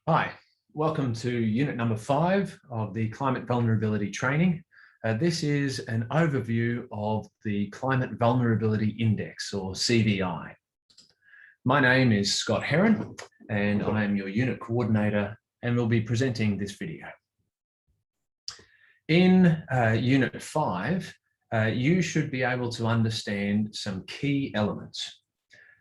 Hi, welcome to unit number 5 of the climate vulnerability training. This is an overview of the Climate Vulnerability Index, or CVI. My name is Scott Heron, and I am your unit coordinator, and will be presenting this video. In unit 5, you should be able to understand some key elements.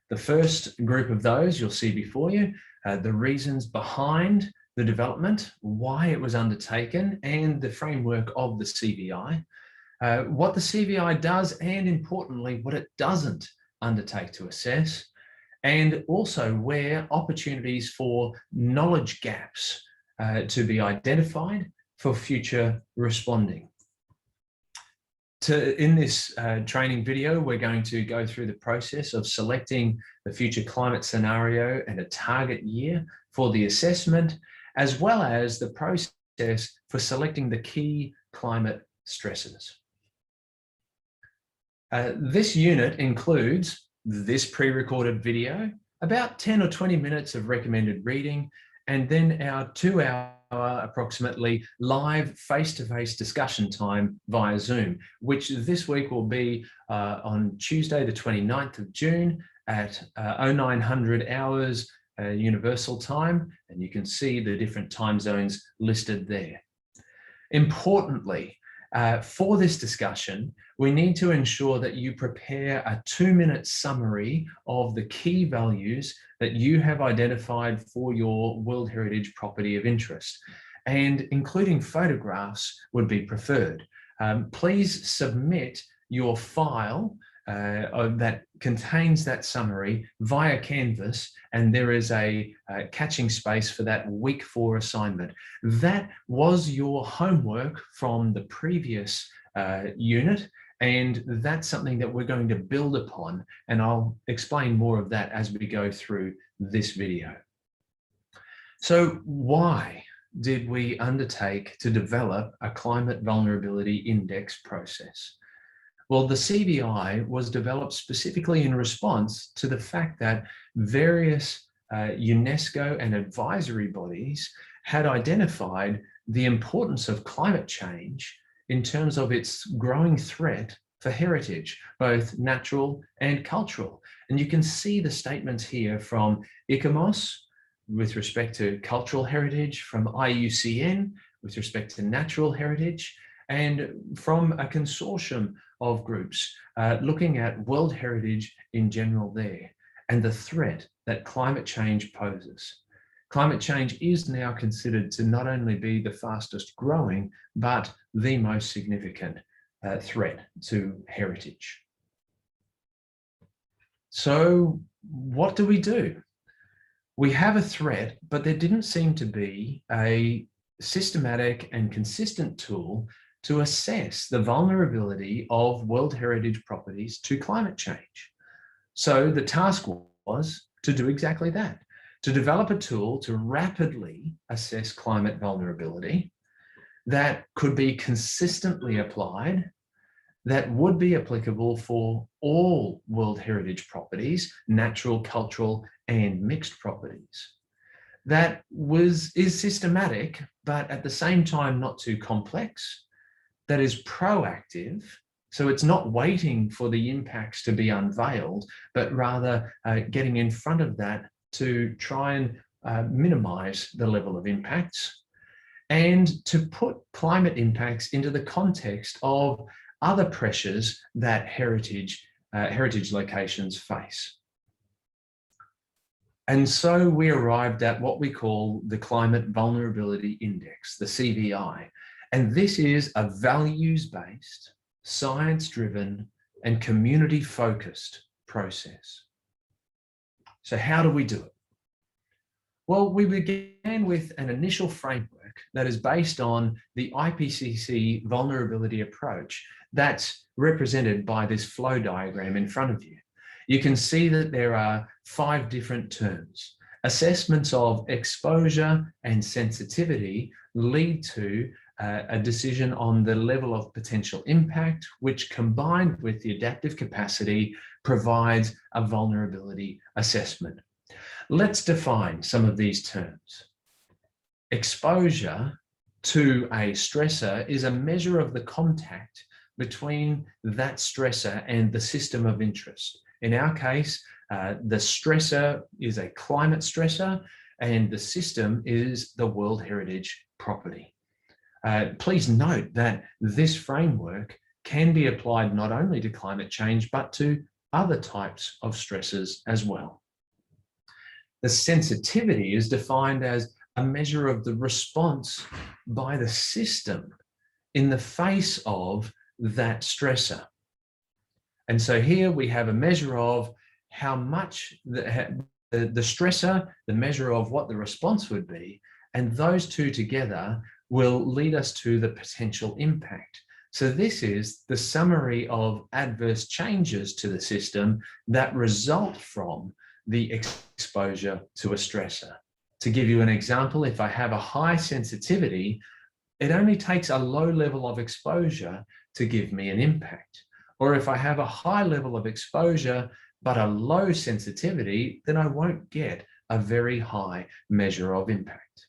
The first group of those you'll see before you, the reasons behind the development, why it was undertaken, and the framework of the CVI, what the CVI does, and importantly, what it doesn't undertake to assess, and also where opportunities for knowledge gaps to be identified for future responding. In this training video, we're going to go through the process of selecting the future climate scenario and a target year for the assessment, as well as the process for selecting the key climate stresses. This unit includes this pre-recorded video, about 10 or 20 minutes of recommended reading, and then our 2-hour approximately live face-to-face discussion time via Zoom, which this week will be on Tuesday, the 29th of June at 0900 hours Universal Time, and you can see the different time zones listed there. Importantly, for this discussion, we need to ensure that you prepare a 2-minute summary of the key values that you have identified for your World Heritage Property of Interest, and including photographs would be preferred. Please submit your file that contains that summary via Canvas, and there is a catching space for that week 4 assignment. That was your homework from the previous unit, and that's something that we're going to build upon, and I'll explain more of that as we go through this video. So why did we undertake to develop a climate vulnerability index process? Well, the CVI was developed specifically in response to the fact that various UNESCO and advisory bodies had identified the importance of climate change in terms of its growing threat for heritage, both natural and cultural. And you can see the statements here from ICOMOS with respect to cultural heritage, from IUCN with respect to natural heritage, and from a consortium of groups looking at world heritage in general there, and the threat that climate change poses. Climate change is now considered to not only be the fastest growing, but the most significant threat to heritage. So what do? We have a threat, but there didn't seem to be a systematic and consistent tool to assess the vulnerability of World Heritage properties to climate change. So the task was to do exactly that, to develop a tool to rapidly assess climate vulnerability that could be consistently applied, that would be applicable for all World Heritage properties, natural, cultural, and mixed properties. That is systematic, but at the same time not too complex, that is proactive, so it's not waiting for the impacts to be unveiled, but rather getting in front of that to try and minimize the level of impacts, and to put climate impacts into the context of other pressures that heritage locations face. And so we arrived at what we call the Climate Vulnerability Index, the CVI. And this is a values-based, science-driven, and community-focused process. So how do we do it? Well, we began with an initial framework that is based on the IPCC vulnerability approach that's represented by this flow diagram in front of you. You can see that there are 5 different terms. Assessments of exposure and sensitivity lead to a decision on the level of potential impact, which combined with the adaptive capacity provides a vulnerability assessment. Let's define some of these terms. Exposure to a stressor is a measure of the contact between that stressor and the system of interest. In our case, the stressor is a climate stressor and the system is the World Heritage property. Please note that this framework can be applied not only to climate change, but to other types of stressors as well. The sensitivity is defined as a measure of the response by the system in the face of that stressor. And so here we have a measure of how much the stressor, the measure of what the response would be, and those two together will lead us to the potential impact. So this is the summary of adverse changes to the system that result from the exposure to a stressor. To give you an example, if I have a high sensitivity, it only takes a low level of exposure to give me an impact. Or if I have a high level of exposure, but a low sensitivity, then I won't get a very high measure of impact.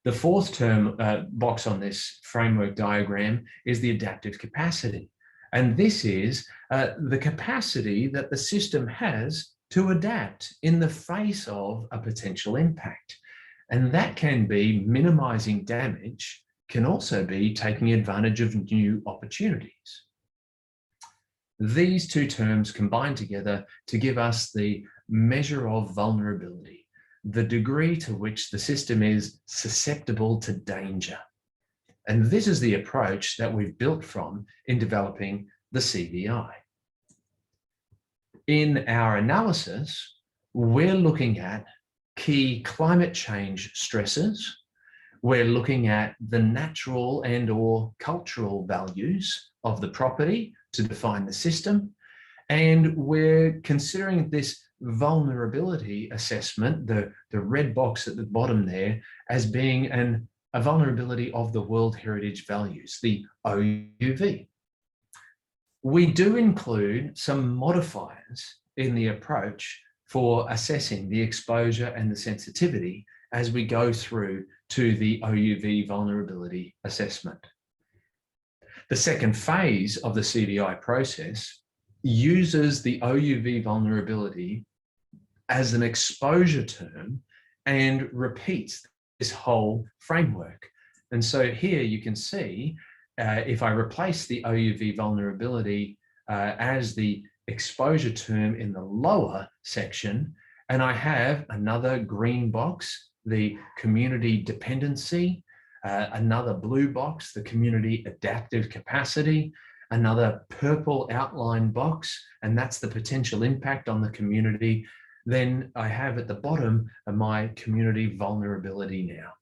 The fourth term box on this framework diagram is the adaptive capacity. And this is the capacity that the system has to adapt in the face of a potential impact. And that can be minimizing damage, can also be taking advantage of new opportunities. These two terms combine together to give us the measure of vulnerability, the degree to which the system is susceptible to danger. And this is the approach that we've built from in developing the CVI. In our analysis, we're looking at key climate change stresses. We're looking at the natural and/or cultural values of the property to define the system. And we're considering this vulnerability assessment, the red box at the bottom there, as being a vulnerability of the World Heritage values, the OUV. We do include some modifiers in the approach for assessing the exposure and the sensitivity as we go through to the OUV vulnerability assessment. The second phase of the CVI process uses the OUV vulnerability as an exposure term and repeats this whole framework. And so here you can see, if I replace the OUV vulnerability as the exposure term in the lower section, and I have another green box, the community dependency, another blue box, the community adaptive capacity, another purple outline box, and that's the potential impact on the community. Then I have at the bottom my community vulnerability now.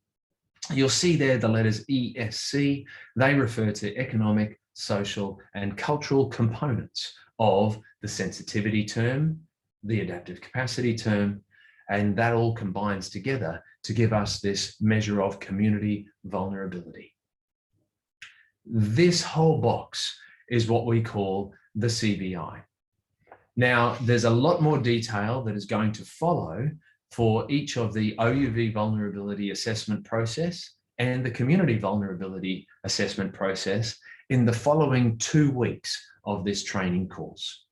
You'll see there the letters ESC. They refer to economic, social, and cultural components of the sensitivity term, the adaptive capacity term, and that all combines together to give us this measure of community vulnerability. This whole box is what we call the CVI. Now, there's a lot more detail that is going to follow for each of the OUV vulnerability assessment process and the community vulnerability assessment process in the following 2 weeks of this training course.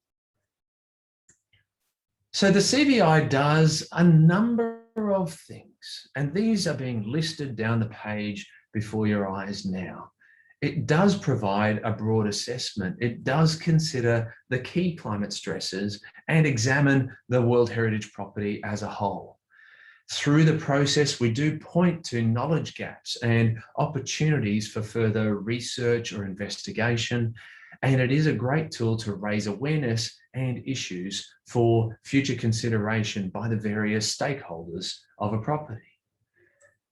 So the CVI does a number of things, and these are being listed down the page before your eyes now. It does provide a broad assessment. It does consider the key climate stresses and examine the World Heritage property as a whole. Through the process, we do point to knowledge gaps and opportunities for further research or investigation, and it is a great tool to raise awareness and issues for future consideration by the various stakeholders of a property.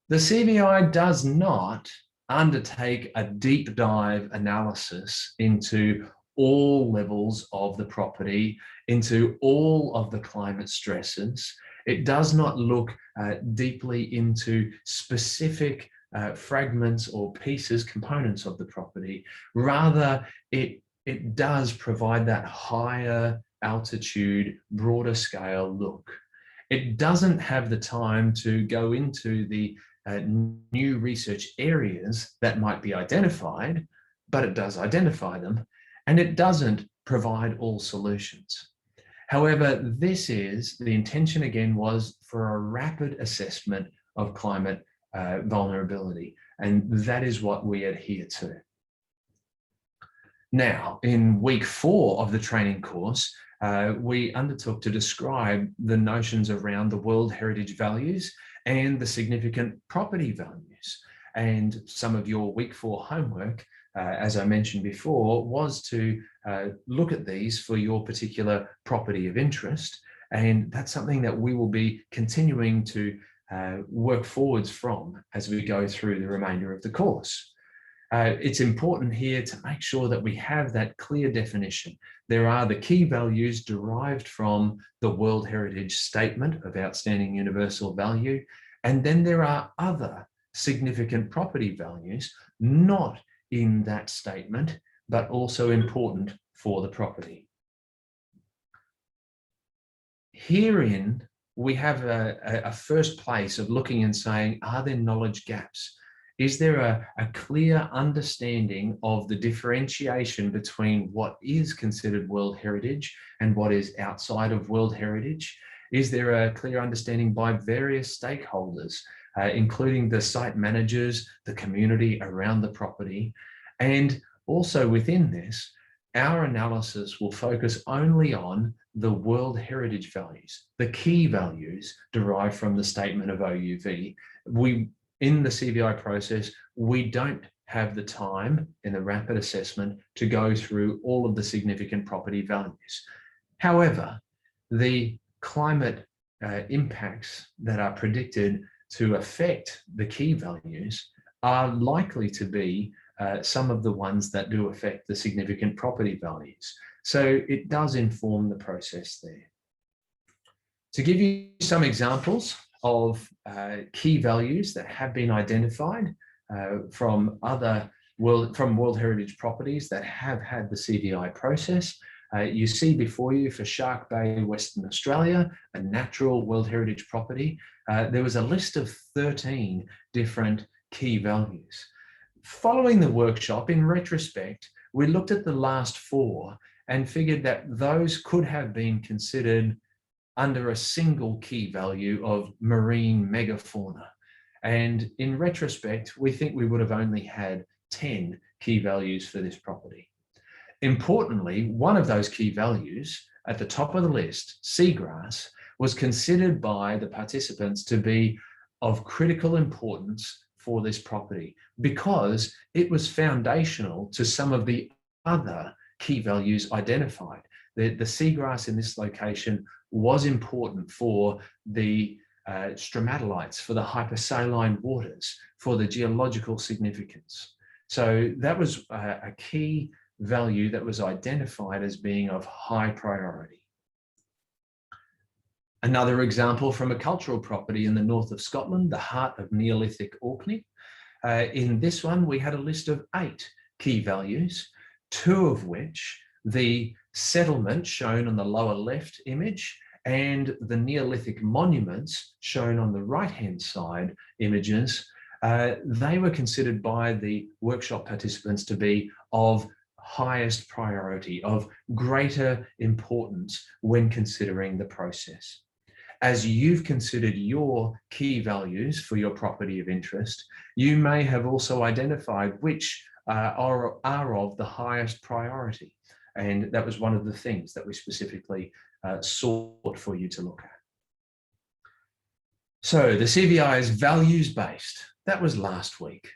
The CVI does not undertake a deep dive analysis into all levels of the property, into all of the climate stresses. It does not look deeply into specific fragments or pieces, components of the property. Rather, it does provide that higher altitude, broader scale look. It doesn't have the time to go into the new research areas that might be identified, but it does identify them, and it doesn't provide all solutions. However, the intention again was for a rapid assessment of climate vulnerability, and that is what we adhere to. Now, in week 4 of the training course, we undertook to describe the notions around the World Heritage values and the significant property values. And some of your week 4 homework, as I mentioned before, was to look at these for your particular property of interest. And that's something that we will be continuing to work forwards from as we go through the remainder of the course. It's important here to make sure that we have that clear definition. There are the key values derived from the World Heritage Statement of Outstanding Universal Value, and then there are other significant property values not in that statement, but also important for the property. Herein, we have a first place of looking and saying, are there knowledge gaps? Is there a clear understanding of the differentiation between what is considered World Heritage and what is outside of World Heritage? Is there a clear understanding by various stakeholders, including the site managers, the community around the property? And also within this, our analysis will focus only on the World Heritage values, the key values derived from the Statement of OUV. In the CVI process, we don't have the time in the rapid assessment to go through all of the significant property values. However, the climate impacts that are predicted to affect the key values are likely to be some of the ones that do affect the significant property values. So it does inform the process there. To give you some examples of key values that have been identified from World Heritage properties that have had the CVI process. You see before you for Shark Bay, Western Australia, a natural World Heritage property. There was a list of 13 different key values. Following the workshop, in retrospect, we looked at the last 4 and figured that those could have been considered under a single key value of marine megafauna. And in retrospect, we think we would have only had 10 key values for this property. Importantly, one of those key values at the top of the list, seagrass, was considered by the participants to be of critical importance for this property because it was foundational to some of the other key values identified. The seagrass in this location was important for the stromatolites, for the hypersaline waters, for the geological significance. So that was a key value that was identified as being of high priority. Another example from a cultural property in the north of Scotland, the heart of Neolithic Orkney. In this one, we had a list of 8 key values, 2 of which, the settlement shown on the lower left image and the Neolithic monuments shown on the right-hand side images, they were considered by the workshop participants to be of highest priority, of greater importance when considering the process. As you've considered your key values for your property of interest, you may have also identified which are of the highest priority. And that was one of the things that we specifically sought for you to look at. So the CVI is values-based. That was last week.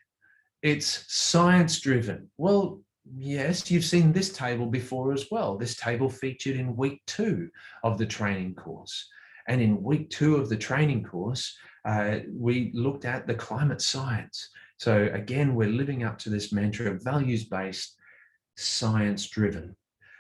It's science-driven. Well, yes, you've seen this table before as well. This table featured in week 2 of the training course. And in week 2 of the training course, we looked at the climate science. So again, we're living up to this mantra of values-based, science-driven.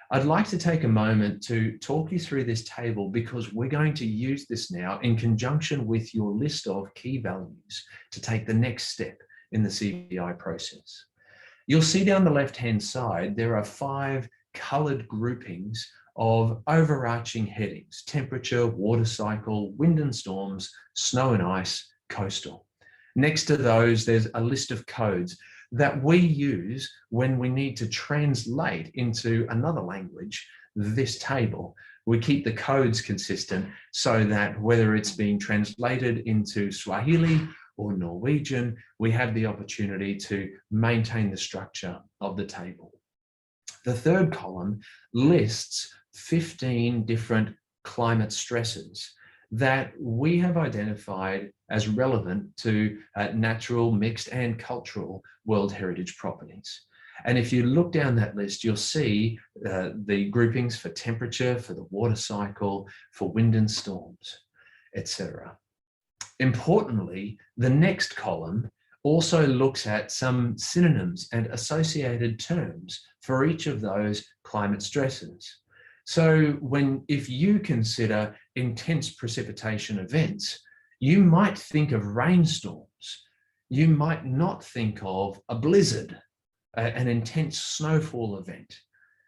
I'd like to take a moment to talk you through this table because we're going to use this now in conjunction with your list of key values to take the next step in the CVI process. You'll see down the left-hand side, there are 5 coloured groupings of overarching headings: temperature, water cycle, wind and storms, snow and ice, coastal. Next to those, there's a list of codes that we use when we need to translate into another language this table. We keep the codes consistent so that whether it's being translated into Swahili or Norwegian, we have the opportunity to maintain the structure of the table. The third column lists 15 different climate stresses that we have identified as relevant to natural, mixed and cultural World Heritage properties. And if you look down that list, you'll see the groupings for temperature, for the water cycle, for wind and storms, etc. Importantly, the next column also looks at some synonyms and associated terms for each of those climate stresses. So if you consider intense precipitation events, you might think of rainstorms. You might not think of a blizzard, an intense snowfall event.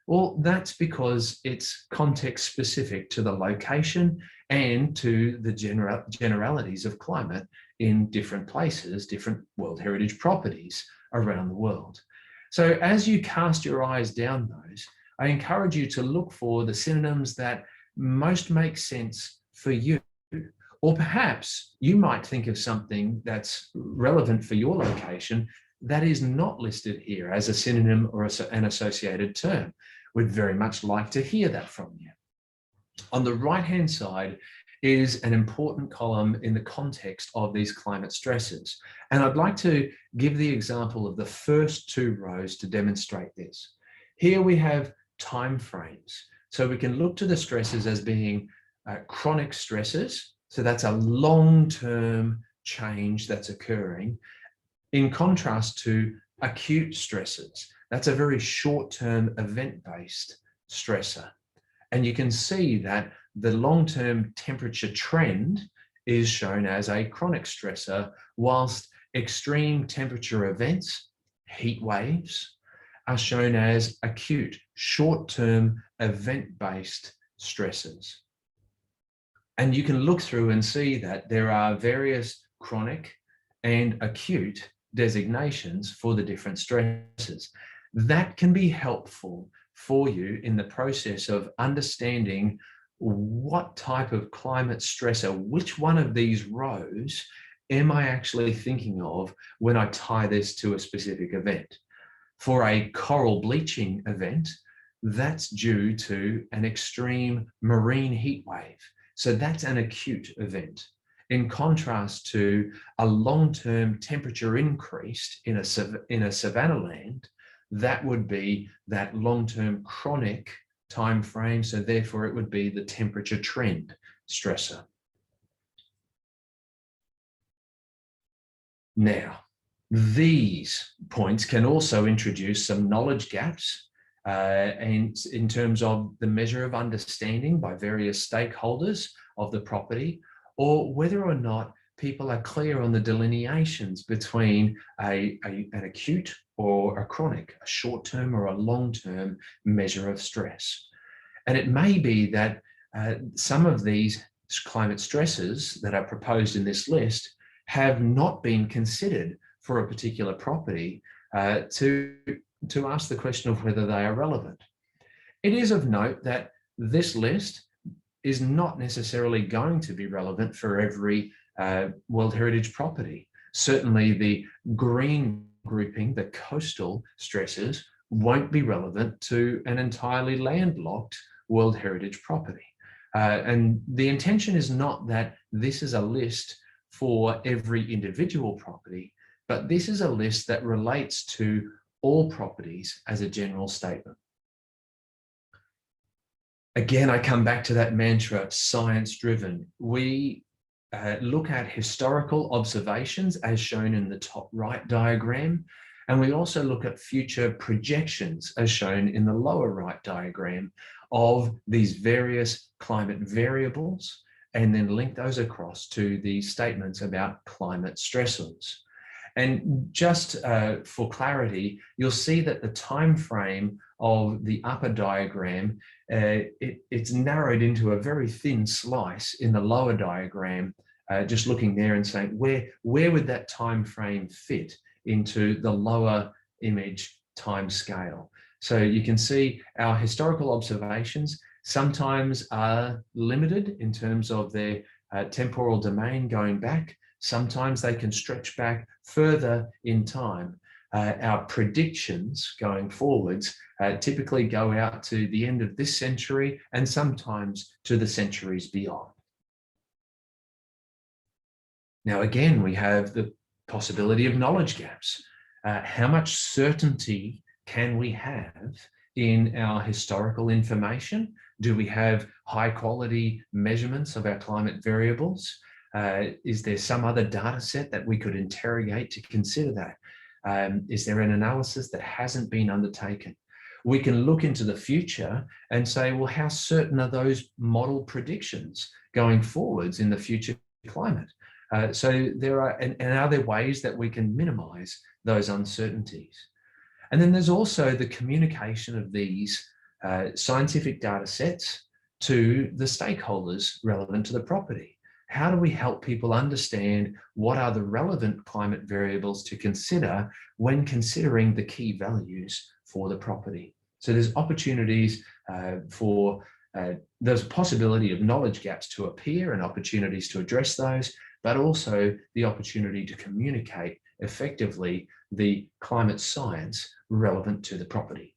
Well, that's because it's context specific to the location and to the generalities of climate in different places, different World Heritage properties around the world. So as you cast your eyes down those, I encourage you to look for the synonyms that most make sense for you. Or perhaps you might think of something that's relevant for your location that is not listed here as a synonym or an associated term. We'd very much like to hear that from you. On the right-hand side is an important column in the context of these climate stresses. And I'd like to give the example of the first two rows to demonstrate this. Here we have time frames. So we can look to the stresses as being chronic stresses. So that's a long-term change that's occurring, in contrast to acute stresses. That's a very short-term event-based stressor. And you can see that the long-term temperature trend is shown as a chronic stressor, whilst extreme temperature events, heat waves, are shown as acute, short-term event-based stressors. And you can look through and see that there are various chronic and acute designations for the different stresses. That can be helpful for you in the process of understanding what type of climate stressor, which one of these rows am I actually thinking of when I tie this to a specific event. For a coral bleaching event, that's due to an extreme marine heat wave. So that's an acute event. In contrast to a long-term temperature increase in a savanna land, that would be that long-term chronic time frame. So therefore it would be the temperature trend stressor. Now, these points can also introduce some knowledge gaps and in terms of the measure of understanding by various stakeholders of the property, or whether or not people are clear on the delineations between an acute or a chronic, a short-term or a long-term measure of stress. And it may be that some of these climate stresses that are proposed in this list have not been considered for a particular property to ask the question of whether they are relevant. It is of note that this list is not necessarily going to be relevant for every World Heritage property. Certainly the green grouping, the coastal stresses, won't be relevant to an entirely landlocked World Heritage property. And the intention is not that this is a list for every individual property, but this is a list that relates to all properties as a general statement. Again, I come back to that mantra, science-driven. We look at historical observations as shown in the top right diagram, and we also look at future projections as shown in the lower right diagram of these various climate variables, and then link those across to the statements about climate stressors. And just for clarity, you'll see that the time frame of the upper diagram, it's narrowed into a very thin slice in the lower diagram just looking there and saying, where would that time frame fit into the lower image time scale? So you can see our historical observations sometimes are limited in terms of their temporal domain going back. Sometimes they can stretch back further in time. Our predictions going forwards typically go out to the end of this century and sometimes to the centuries beyond. Now, again, we have the possibility of knowledge gaps. How much certainty can we have in our historical information? Do we have high quality measurements of our climate variables? Is there some other data set that we could interrogate to consider that? Is there an analysis that hasn't been undertaken? We can look into the future and say, well, how certain are those model predictions going forwards in the future climate? So there are, and are there ways that we can minimize those uncertainties? And then there's also the communication of these scientific data sets to the stakeholders relevant to the property. How do we help people understand what are the relevant climate variables to consider when considering the key values for the property? So there's opportunities there's a possibility of knowledge gaps to appear and opportunities to address those, but also the opportunity to communicate effectively the climate science relevant to the property.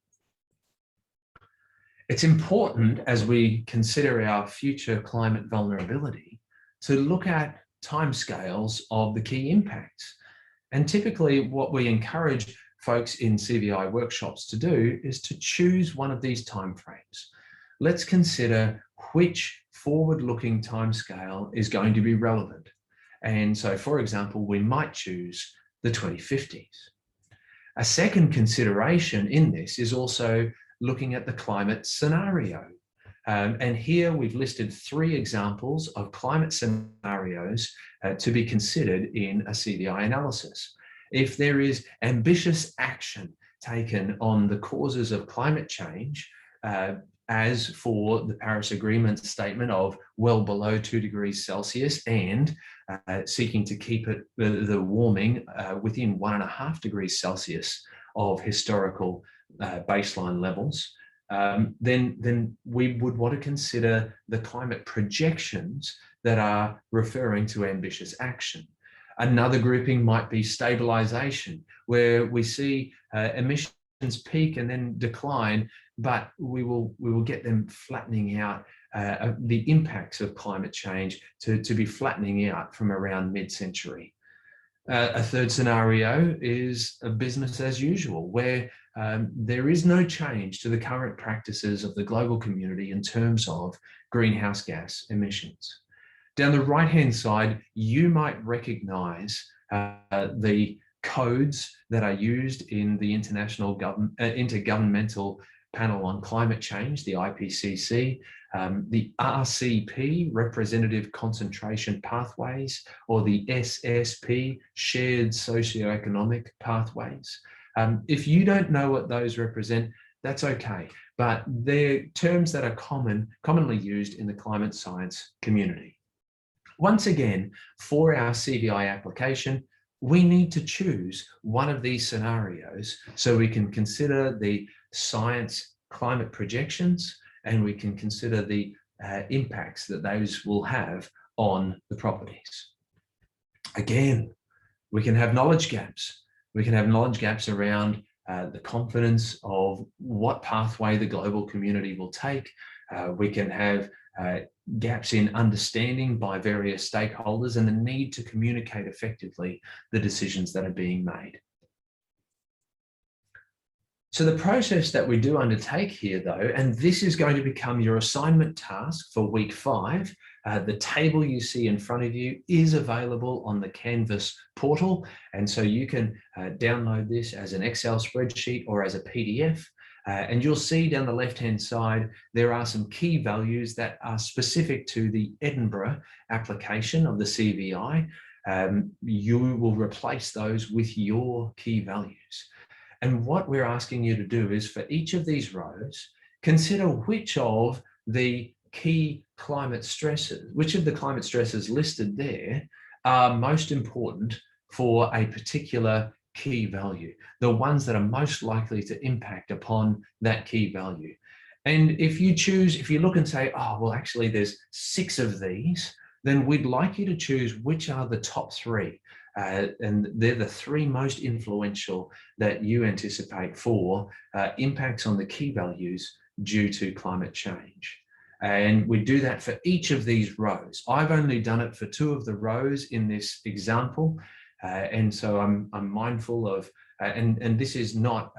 It's important as we consider our future climate vulnerability to look at timescales of the key impacts. And typically what we encourage folks in CVI workshops to do is to choose one of these timeframes. Let's consider which forward-looking timescale is going to be relevant. And so, for example, we might choose the 2050s. A second consideration in this is also looking at the climate scenario. And here we've listed 3 examples of climate scenarios to be considered in a CVI analysis. If there is ambitious action taken on the causes of climate change, as for the Paris Agreement statement of well below 2 degrees Celsius and seeking to keep it, the warming within 1.5 degrees Celsius of historical baseline levels, then we would want to consider the climate projections that are referring to ambitious action. Another grouping might be stabilization, where we see emissions peak and then decline, but we will get them flattening out, the impacts of climate change to be flattening out from around mid-century. A third scenario is a business as usual, where there is no change to the current practices of the global community in terms of greenhouse gas emissions. Down the right-hand side, you might recognize the codes that are used in the Intergovernmental Panel on Climate Change, the IPCC, the RCP, Representative Concentration Pathways, or the SSP, Shared Socioeconomic Pathways. If you don't know what those represent, that's okay, but they're terms that are commonly used in the climate science community. Once again, for our CVI application, we need to choose one of these scenarios so we can consider the science climate projections and we can consider the impacts that those will have on the properties. Again, we can have knowledge gaps. We can have knowledge gaps around the confidence of what pathway the global community will take. We can have gaps in understanding by various stakeholders and the need to communicate effectively the decisions that are being made. So the process that we do undertake here though, and this is going to become your assignment task for week 5, the table you see in front of you is available on the Canvas portal. And so you can download this as an Excel spreadsheet or as a PDF. And you'll see down the left-hand side, there are some key values that are specific to the Edinburgh application of the CVI. You will replace those with your key values. And what we're asking you to do is for each of these rows, consider which of the key climate stresses, which of the climate stresses listed there are most important for a particular key value, the ones that are most likely to impact upon that key value. And if you look and say, oh, well, actually there's 6 of these, then we'd like you to choose which are the top 3. And they're the 3 most influential that you anticipate for impacts on the key values due to climate change. And we do that for each of these rows. I've only done it for 2 of the rows in this example. And so I'm mindful of, and this is not,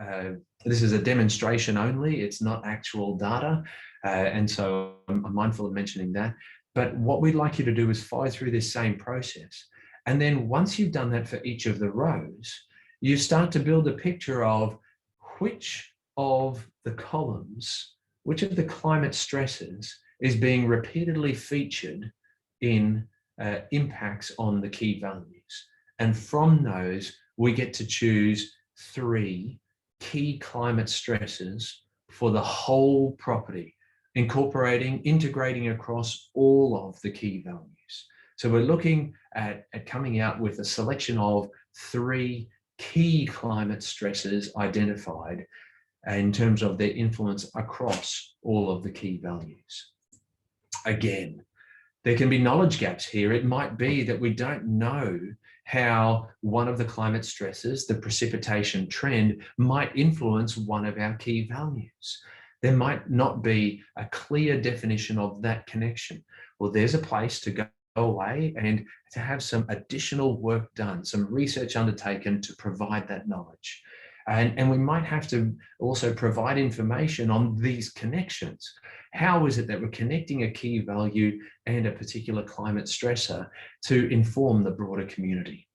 this is a demonstration only, it's not actual data. And so I'm mindful of mentioning that. But what we'd like you to do is follow through this same process. And then once you've done that for each of the rows, you start to build a picture of which of the columns, which of the climate stresses is being repeatedly featured in impacts on the key values. And from those, we get to choose 3 key climate stresses for the whole property, integrating across all of the key values. So we're looking at coming out with a selection of 3 key climate stresses identified in terms of their influence across all of the key values. Again, there can be knowledge gaps here. It might be that we don't know how one of the climate stresses, the precipitation trend, might influence one of our key values. There might not be a clear definition of that connection. Well, there's a place to go away and to have some additional work done, some research undertaken to provide that knowledge. And we might have to also provide information on these connections. How is it that we're connecting a key value and a particular climate stressor to inform the broader community?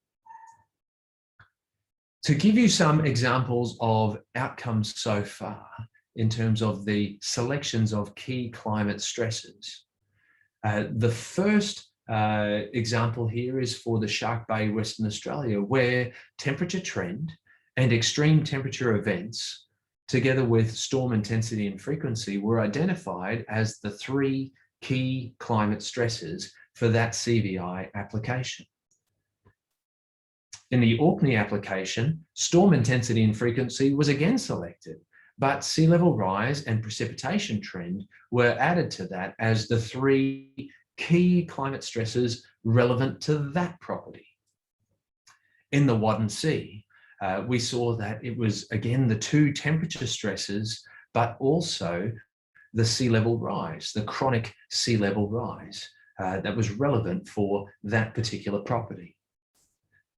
To give you some examples of outcomes so far in terms of the selections of key climate stresses, the first example here is for the Shark Bay, Western Australia, where temperature trend and extreme temperature events, together with storm intensity and frequency, were identified as the 3 key climate stresses for that CVI application. In the Orkney application, storm intensity and frequency was again selected, but sea level rise and precipitation trend were added to that as the 3 key climate stresses relevant to that property. In the Wadden Sea, we saw that it was, again, the 2 temperature stresses, but also the sea level rise, the chronic sea level rise that was relevant for that particular property.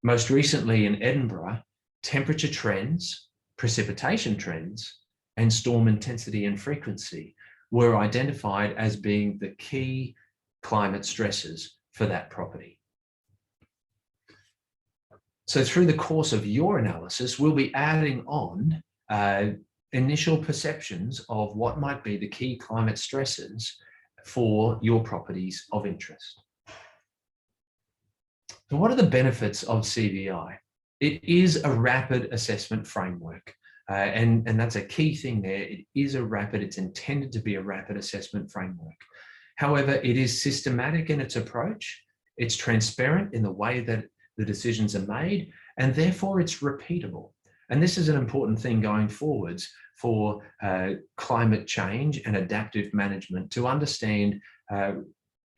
Most recently in Edinburgh, temperature trends, precipitation trends, and storm intensity and frequency were identified as being the key climate stresses for that property. So through the course of your analysis, we'll be adding on initial perceptions of what might be the key climate stresses for your properties of interest. So what are the benefits of CVI? It is a rapid assessment framework. And that's a key thing there. It is it's intended to be a rapid assessment framework. However, it is systematic in its approach. It's transparent in the way that the decisions are made, and therefore it's repeatable. And this is an important thing going forwards for climate change and adaptive management, to understand,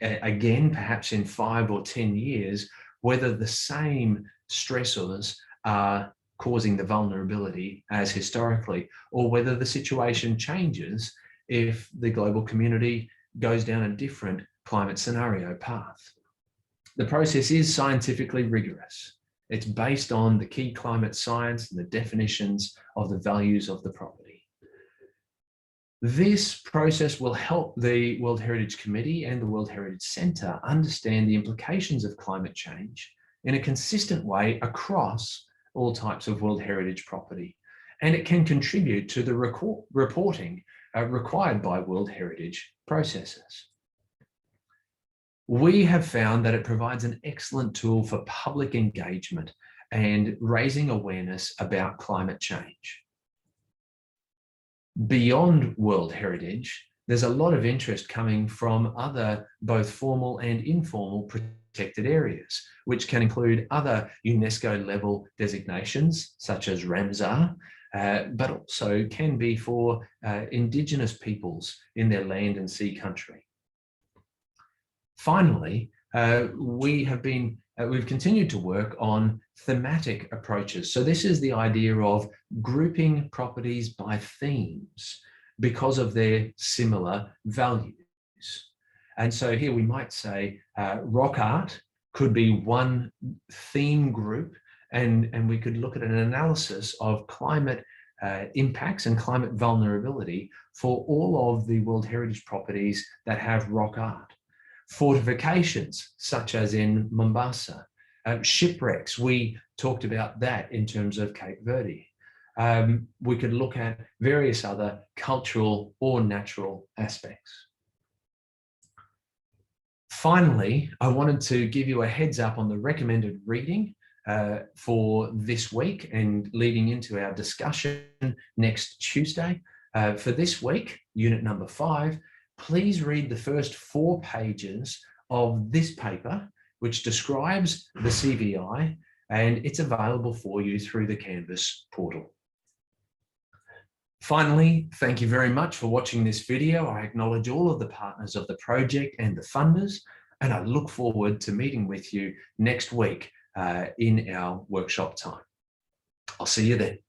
again, perhaps in 5 or 10 years, whether the same stressors are causing the vulnerability as historically, or whether the situation changes if the global community goes down a different climate scenario path. The process is scientifically rigorous. It's based on the key climate science and the definitions of the values of the property. This process will help the World Heritage Committee and the World Heritage Centre understand the implications of climate change in a consistent way across all types of World Heritage property. And it can contribute to the reporting required by World Heritage processes. We have found that it provides an excellent tool for public engagement and raising awareness about climate change. Beyond World Heritage, there's a lot of interest coming from other both formal and informal protected areas, which can include other UNESCO level designations such as Ramsar, but also can be for Indigenous peoples in their land and sea country. Finally, we've continued to work on thematic approaches. So this is the idea of grouping properties by themes because of their similar values. And so here we might say rock art could be one theme group, and we could look at an analysis of climate impacts and climate vulnerability for all of the World Heritage properties that have rock art. Fortifications, such as in Mombasa. Shipwrecks, we talked about that in terms of Cape Verde. We could look at various other cultural or natural aspects. Finally, I wanted to give you a heads up on the recommended reading for this week and leading into our discussion next Tuesday. For this week, unit number 5, please read the first 4 pages of this paper, which describes the CVI, and it's available for you through the Canvas portal. Finally, thank you very much for watching this video. I acknowledge all of the partners of the project and the funders, and I look forward to meeting with you next week in our workshop time. I'll see you then.